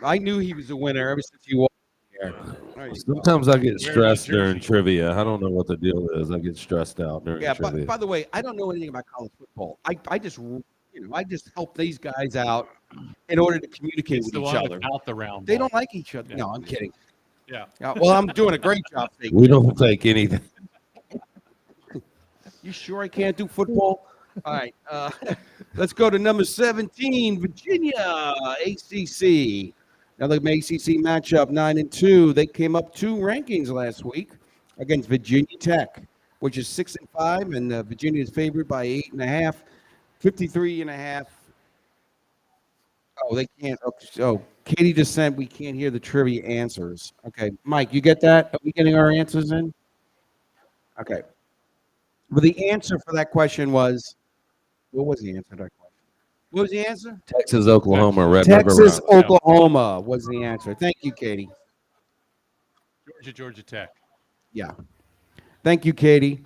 I knew he was a winner ever since he walked in here. There you go. Sometimes I get Wearing that stressed during jersey. trivia. I don't know what the deal is. I get stressed out during Yeah. trivia. By the way, I don't know anything about college football. I just help these guys out in order to communicate It's with the each one other. without the round They ball. don't like each other. Yeah. No, I'm kidding. Yeah. Yeah, well, I'm doing a great job. We don't take anything. You sure I can't do football? All right. Let's go to number 17, Virginia, ACC. Another ACC matchup, 9-2. They came up 2 rankings last week against Virginia Tech, which is 6-5, and Virginia is favored by 8.5, 53.5. Oh, they can't. Okay, so Katie just said we can't hear the trivia answers. Okay, Mike, you get that? Are we getting our answers in? Okay. Well, the answer for that question was, what was the answer to that question? What was the answer? Texas, Oklahoma, Red River Texas, Run. Oklahoma was the answer. Thank you, Katie. Georgia Tech. Yeah. Thank you, Katie.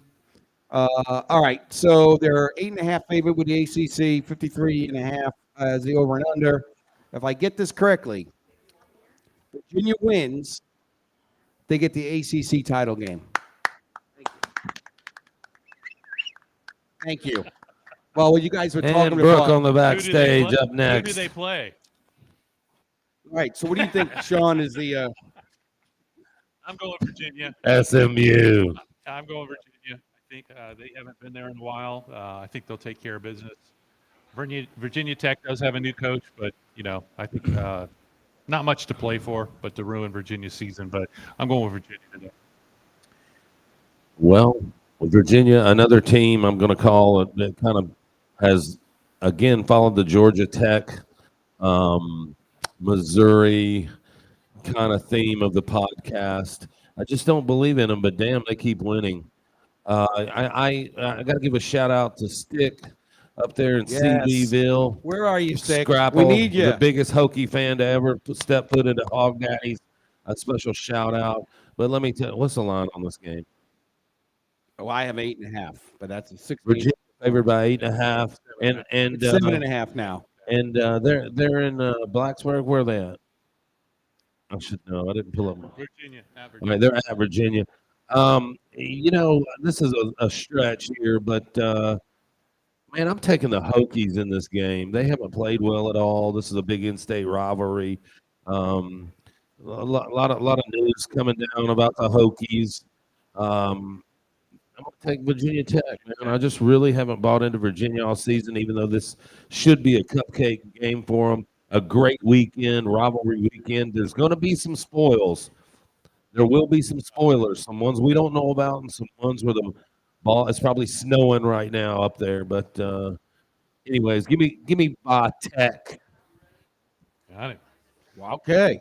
All right. So they're 8.5 favorite with the ACC, 53.5 as the over and under. If I get this correctly, Virginia wins, they get the ACC title game. Thank you. Well, you guys were talking And Brooke about. on the Who do they backstage play- up Who next. do they play? All right. So what do you think, Sean, is the I'm going Virginia. SMU. I'm going Virginia. I think they haven't been there in a while. I think they'll take care of business. Virginia Tech does have a new coach, but I think not much to play for, but to ruin Virginia's season. But I'm going with Virginia today. Well, Virginia, another team I'm going to call it that kind of has, again, followed the Georgia Tech, Missouri kind of theme of the podcast. I just don't believe in them, but damn, they keep winning. I got to give a shout out to Stick up there in Yes. CBville. where are you, Stick? Scrapple, We need you. the biggest Hokie fan to ever step foot into Hog Daddies. A special shout out. But let me tell you, what's the line on this game? Oh, I have 8.5, but that's a 16. Virginia favored by 8.5, and It's 7.5 now. and they're in Blacksburg. Where are they at? I should know. I didn't pull up. Virginia. I mean, they're at Virginia. This is a stretch here, but man, I'm taking the Hokies in this game. They haven't played well at all. This is a big in-state rivalry. A lot of news coming down about the Hokies. I'm going to take Virginia Tech, man. I just really haven't bought into Virginia all season, even though this should be a cupcake game for them. A great weekend, rivalry weekend. There's going to be some spoils. There will be some spoilers, some ones we don't know about, and some ones where the ball is probably snowing right now up there. But anyways, give me Tech. Got it. Well, okay.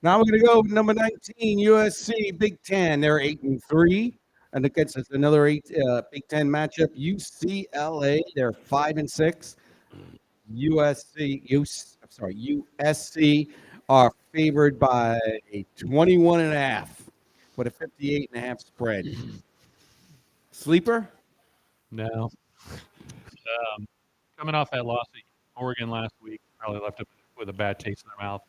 Now we're going to go number 19, USC, Big Ten. They're 8-3. And against another Big Ten matchup, UCLA. They're 5-6. USC are favored by a 21.5 with a 58.5 spread. Sleeper? No. Coming off that loss at Oregon last week, probably left them with a bad taste in their mouth.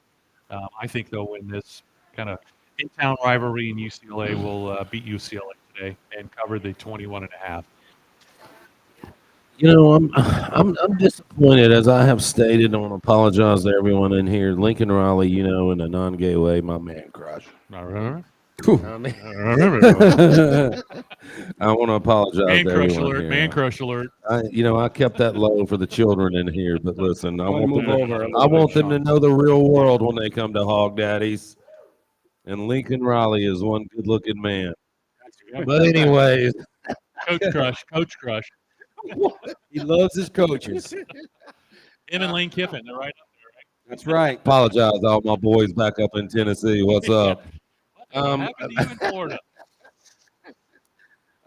I think they'll win this kind of in-town rivalry, and UCLA will beat UCLA today and cover the 21.5. I'm disappointed, as I have stated. I want to apologize to everyone in here. Lincoln Riley, in a non-gay way, my man crush. I want to apologize Man to crush everyone alert! here. Man crush alert! I kept that low for the children in here, but listen, I want move over a them, little I bit, want them to Sean. know the real world when they come to Hog Daddies. And Lincoln Riley is one good-looking man. But anyways, Coach crush. He loves his coaches. Him and Lane Kiffin, they're right up there, right? That's right. apologize to all my boys back up in Tennessee. What's up? What happened to you in Florida?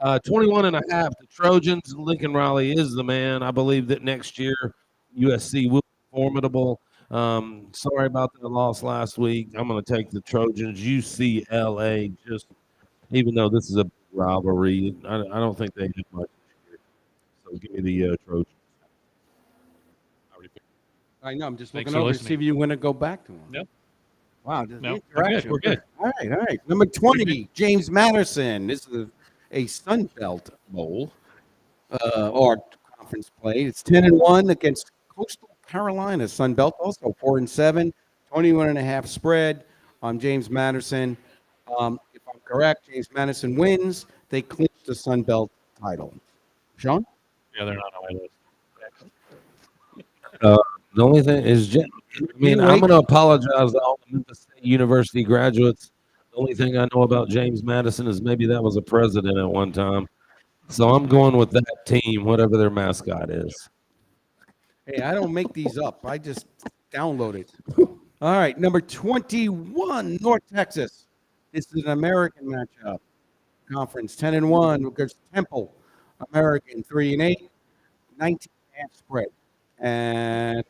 21.5. The Trojans. Lincoln Riley is the man. I believe that next year USC will be formidable. Sorry about the loss last week. I'm going to take the Trojans. UCLA, just even though this is a rivalry, I don't think they have much. So give me the Trojans. I know. I'm just Thanks looking for over to listening. see if you want to go back to him. Nope. Wow. No, we're good. All right. Number 20, James Madison. This is a Sun Belt Bowl or conference play. It's 10-1 against Coastal Carolina. Sun Belt also 4-7, 21.5 spread on James Madison. If I'm correct, James Madison wins. They clinch the Sun Belt title. Sean? Yeah, they're not on my list. The only thing is, I'm going to apologize to all the Memphis State University graduates. The only thing I know about James Madison is maybe that was a president at one time. So I'm going with that team, whatever their mascot is. Hey, I don't make these up. I just download it. All right, number 21, North Texas. This is an American matchup. Conference. 10-1 because Temple American 3-8, 19.5 spread. And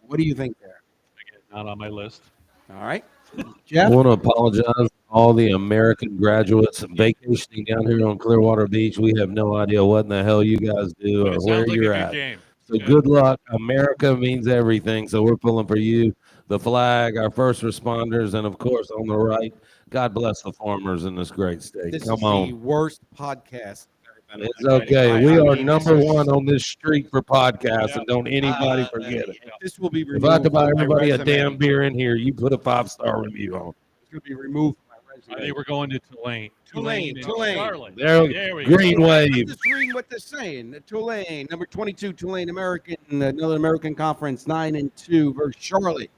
what do you think there? Again, not on my list. All right, I Jeff. want to apologize to all the American graduates vacationing down here on Clearwater Beach. We have no idea what in the hell you guys do But or it where sounds like a you're good at. game. So good luck. America means everything. So we're pulling for you, the flag, our first responders, and of course on the right, God bless the farmers in this great state. This Come is on. the worst podcast I've ever been It's on. okay. I We are mean, number this is- one on this streak for podcasts, Yeah. and don't anybody forget it. This will be If removed. I had to buy from my everybody a resume. damn beer in here, you put a 5-star review on. It's going to be removed from my I resume. think we're going to Tulane. Tulane. and Tulane. Charlotte. There, we green go. I'm wave. just reading what they're saying. Tulane, number 22, Tulane American, another American Conference, 9-2 versus Charlotte,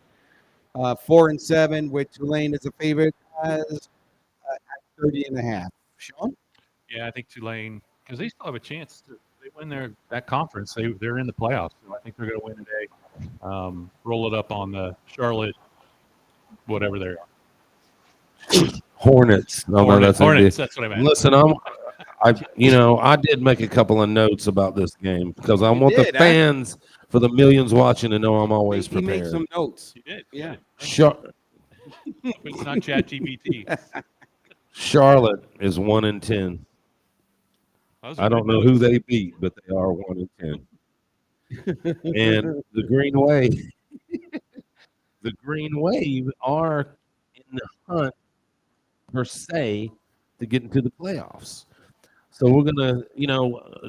4-7, with Tulane as a favorite as at 30.5. Sean? Yeah, I think Tulane, because they still have a chance to they win that conference. They're in the playoffs, so I think they're going to win today. Roll it up on the Charlotte, whatever they are. Hornets. No, that's Hornets. That's what I meant. Listen, I did make a couple of notes about this game because I You want did, the huh? fans for the millions watching to know I'm always He made prepared. some notes. You did. Yeah. It's not ChatGPT. Charlotte is 1-10. I don't know who they beat, but they are 1-10. And the Green Wave, are in the hunt per se to get into the playoffs. So we're gonna,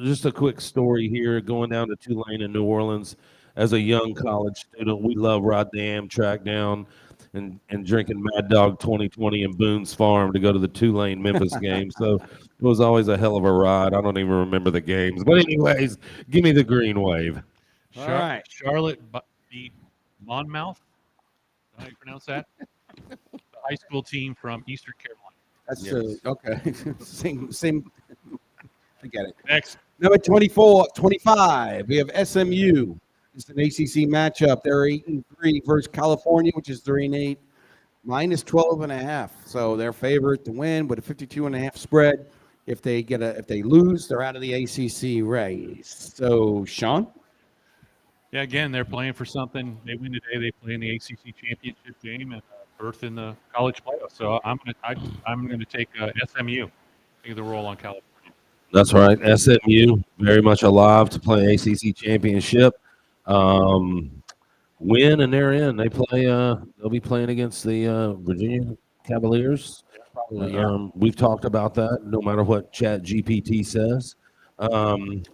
just a quick story here. Going down to Tulane in New Orleans as a young college student, we love riding the Amtrak down and drinking Mad Dog 2020 in Boone's Farm to go to the Tulane Memphis game. So it was always a hell of a ride. I don't even remember the games, but anyways, give me the Green Wave. All right. Charlotte beat Monmouth. How do you pronounce that? The high school team from Eastern Carolina. That's Yes. okay. Same. I get it. Next. Number 25. We have SMU. It's an ACC matchup. They're 8-3 versus California, which is 3-8, minus 12.5. So they're favored to win with a 52.5 spread. If they lose, they're out of the ACC race. So Sean, Yeah, again, they're playing for something. They win today. They play in the ACC championship game and berth in the college playoffs. So I'm gonna take SMU. Take the roll on California. That's right. SMU very much alive to play ACC championship. Win and they're in. They play. They'll be playing against the Virginia Cavaliers. We've talked about that. No matter what ChatGPT says.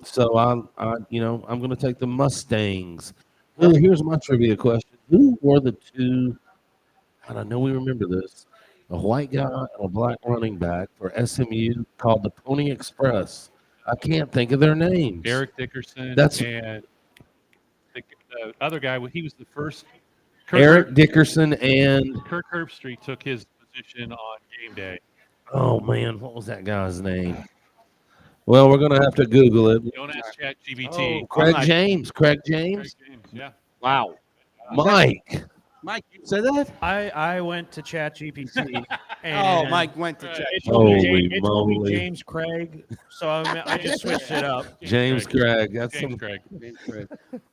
So I'm going to take the Mustangs. Well, here's my trivia question: who were the two? And I know we remember this. A white guy and a black running back for SMU called the Pony Express. I can't think of their names. Eric Dickerson and the other guy. He was the first. Eric Dickerson and Kirk Herbstreit took his position on game day. oh man, what was that guy's name? Well, we're gonna have to Google it. Don't ask ChatGPT. Craig James. Craig James, yeah. wow, Mike. Mike, you said that? I went to ChatGPT. Oh, and Mike went to check. It told, me, Holy it told me moly. James Craig, so I just switched it up. James Craig. That's James some. Craig.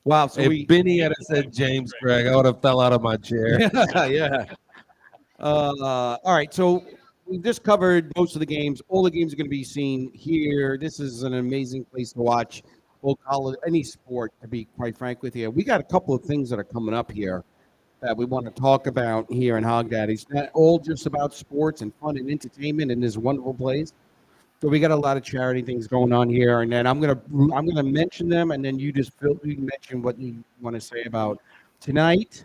Wow, so If Benny had said James Craig, I would have fell out of my chair. yeah. All right, so we just covered most of the games. All the games are going to be seen here. This is an amazing place to watch. We'll call it any sport, to be quite frank with you. We got a couple of things that are coming up here that we want to talk about here in Hog Daddy. It's not all just about sports and fun and entertainment in this wonderful place. So we got a lot of charity things going on here, and then I'm gonna mention them, and then you mention what you want to say about tonight.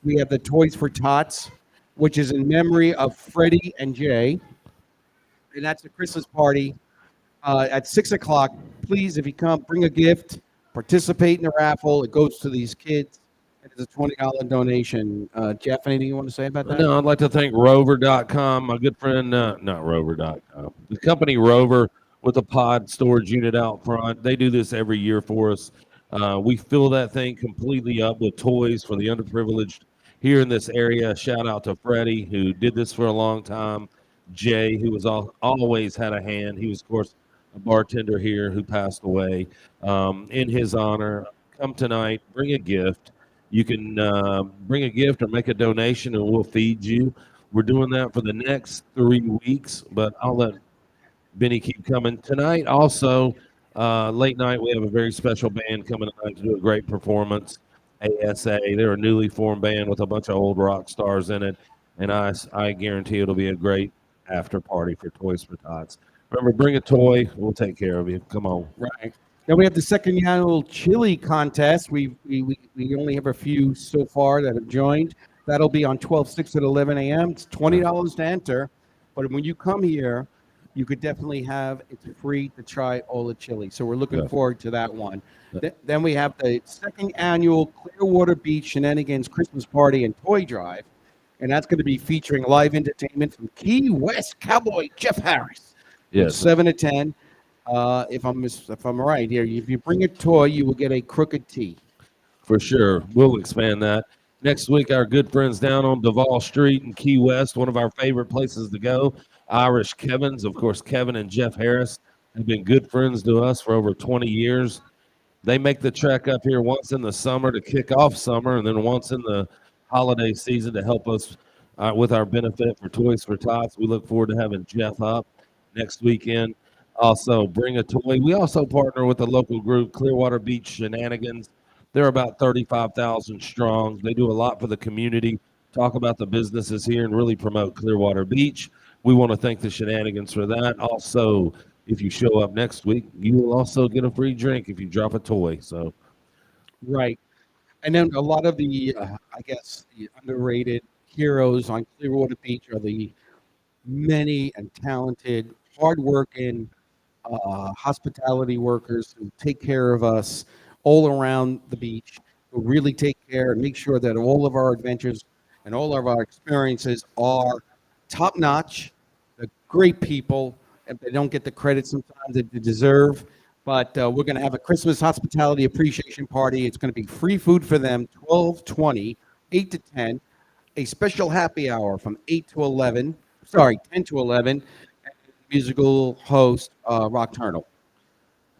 We have the Toys for Tots, which is in memory of Freddie and Jay, and that's a Christmas party at 6:00. Please, if you come, bring a gift, participate in the raffle. It goes to these kids. It's a $20 donation. Jeff, anything you want to say about that? No, I'd like to thank Rover.com, my good friend, not Rover.com, the company Rover with a pod storage unit out front. They do this every year for us. We fill that thing completely up with toys for the underprivileged here in this area. Shout out to Freddie, who did this for a long time. Jay, who was always had a hand. He was, of course, a bartender here who passed away. In his honor, come tonight, bring a gift. You can bring a gift or make a donation, and we'll feed you. We're doing that for the next 3 weeks, but I'll let Benny keep coming tonight. Also, late night, we have a very special band coming tonight to do a great performance. ASA, they're a newly formed band with a bunch of old rock stars in it, and I guarantee it'll be a great after party for Toys for Tots. Remember, bring a toy. We'll take care of you. Come on. Right. Then we have the second annual chili contest. We only have a few so far that have joined. That'll be on 12/6 at 11 a.m. It's $20 to enter, but when you come here, you could definitely have it's free to try all the chili. So we're looking forward to that one. Then we have the second annual Clearwater Beach Shenanigans Christmas Party and Toy Drive, and that's going to be featuring live entertainment from Key West Cowboy Jeff Harris. Yes. 7 to 10. If I'm right here, if you bring a toy, you will get a crooked T. For sure. We'll expand that. Next week, our good friends down on Duval Street in Key West, one of our favorite places to go, Irish Kevin's. Of course, Kevin and Jeff Harris have been good friends to us for over 20 years. They make the trek up here once in the summer to kick off summer and then once in the holiday season to help us with our benefit for Toys for Tots. We look forward to having Jeff up next weekend. Also, bring a toy. We also partner with the local group, Clearwater Beach Shenanigans. They're about 35,000 strong. They do a lot for the community, talk about the businesses here, and really promote Clearwater Beach. We want to thank the Shenanigans for that. Also, if you show up next week, you will also get a free drink if you drop a toy. So, right. And then a lot of the, I guess, the underrated heroes on Clearwater Beach are the many and talented, hardworking hospitality workers who take care of us all around the beach, who really take care and make sure that all of our adventures and all of our experiences are top notch. They're great people, and they don't get the credit sometimes that they deserve. But we're going to have a Christmas hospitality appreciation party. It's going to be free food for them, 12:20, 8 to 10. A special happy hour from 8 to 11. Sorry, 10 to 11. And musical host, Rock Turtle.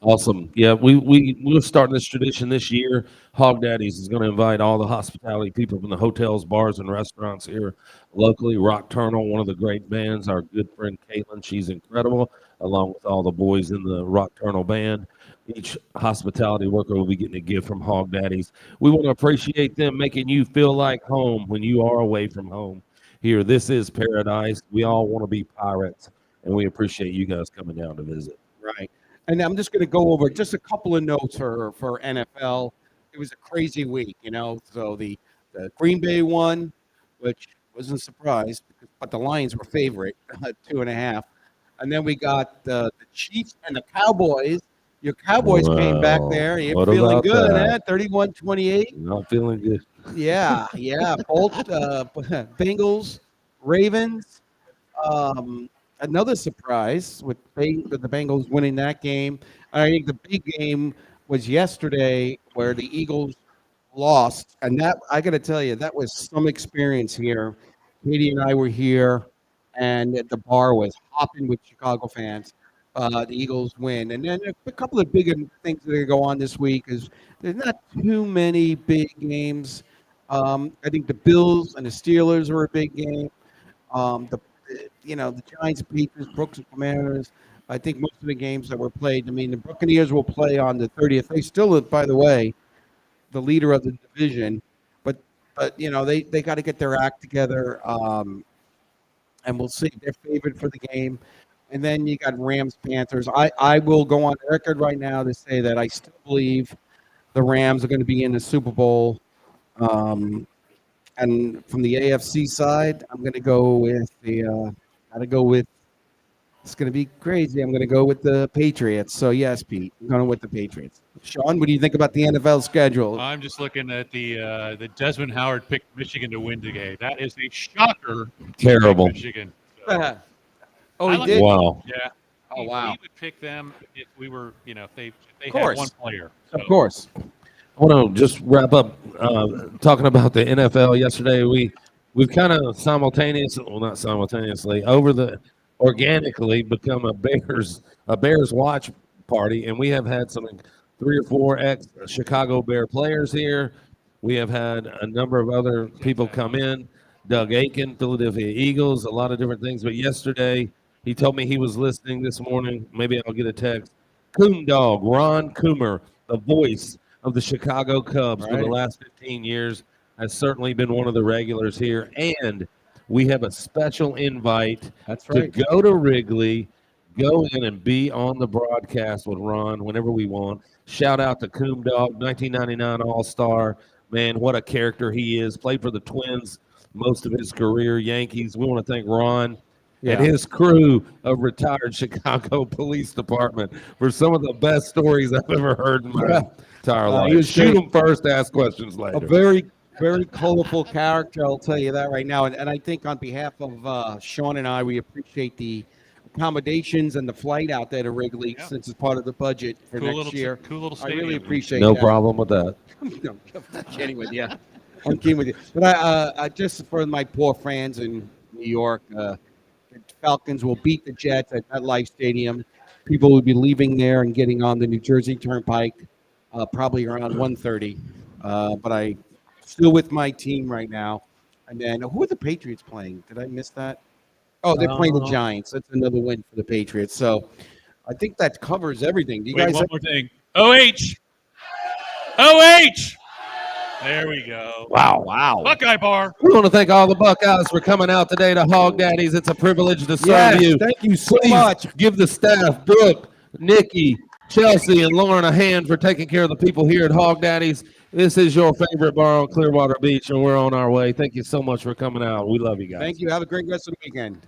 awesome. Yeah, we're starting this tradition this year. Hog Daddies is going to invite all the hospitality people from the hotels, bars, and restaurants here locally. Rock Turtle, one of the great bands, our good friend Caitlin, she's incredible, along with all the boys in the Rock Turtle band. Each hospitality worker will be getting a gift from Hog Daddies. We want to appreciate them making you feel like home when you are away from home. Here, this is paradise. We all want to be pirates, and we appreciate you guys coming down to visit. Right. And I'm just going to go over just a couple of notes for NFL. It was a crazy week, you know. So the Green Bay won, which wasn't a surprise, but the Lions were favorite, 2.5. And then we got the Chiefs and the Cowboys. Your Cowboys came back there. You're What feeling about good, that? 31-28. Not feeling good. Yeah. Both Bengals, Ravens. Another surprise with the Bengals winning that game. I think the big game was yesterday where the Eagles lost, and that I got to tell you, that was some experience here. Katie and I were here, and the bar was hopping with Chicago fans. The Eagles win, and then a couple of big things that are going to go on this week is there's not too many big games. I think the Bills and the Steelers are a big game. The Giants, Patriots, Brooks, and Commanders. I think most of the games that were played. I mean, the Buccaneers will play on the 30th. They still, by the way, the leader of the division. But they got to get their act together. And we'll see. They're favored for the game. And then you got Rams, Panthers. I will go on record right now to say that I still believe the Rams are going to be in the Super Bowl. And from the AFC side, I'm going to go with it's going to be crazy. I'm going to go with the Patriots. So, yes, Pete, I'm going with the Patriots. Sean, what do you think about the NFL schedule? I'm just looking at the Desmond Howard picked Michigan to win today. That is a shocker. Terrible. Michigan. So, Oh, I he like- did? Wow. yeah. Oh, wow. He would pick them if we were, if they Of had course. one player. Of So, course. I want to just wrap up talking about the NFL yesterday. We've kind of not simultaneously over the organically become a Bears watch party, and we have had some 3 or 4 ex Chicago Bear players here. We have had a number of other people come in. Doug Aiken, Philadelphia Eagles, a lot of different things. But yesterday, he told me he was listening this morning. Maybe I'll get a text. Coom Dog, Ron Coomer, the voice of the Chicago Cubs for the Right. last 15 years, has certainly been one of the regulars here. And we have a special invite That's to right. go to Wrigley, go in and be on the broadcast with Ron whenever we want. Shout out to Coom Dog, 1999 All-Star. Man, what a character he is. Played for the Twins most of his career, Yankees. We want to thank Ron and his crew of retired Chicago Police Department for some of the best stories I've ever heard in my entire He life. was Shoot great. them first, ask questions A later. very, very colorful character, I'll tell you that right now. And I think on behalf of Sean and I, we appreciate the accommodations and the flight out there to Wrigley Yeah. since it's part of the budget for Cool next little, year. cool little I stadium. really appreciate No that. problem with that. No, I'm kidding with you. I'm kidding with you. But I just for my poor fans in New York, the Falcons will beat the Jets at MetLife Stadium. People will be leaving there and getting on the New Jersey Turnpike probably around 1:30. But I still with my team right now. And then who are the Patriots playing? Did I miss that? Oh, they're playing the Giants. That's another win for the Patriots. So I think that covers everything. Do you Wait, guys one have more thing. OH! OH! There we go. Wow. Buckeye Bar. We want to thank all the Buckeyes for coming out today to Hog Daddies. It's a privilege to serve Yes, you. thank you so Please much. give the staff, Brooke, Nikki, Chelsea, and Lauren a hand for taking care of the people here at Hog Daddies. This is your favorite bar on Clearwater Beach, and we're on our way. Thank you so much for coming out. We love you guys. Thank you. Have a great rest of the weekend.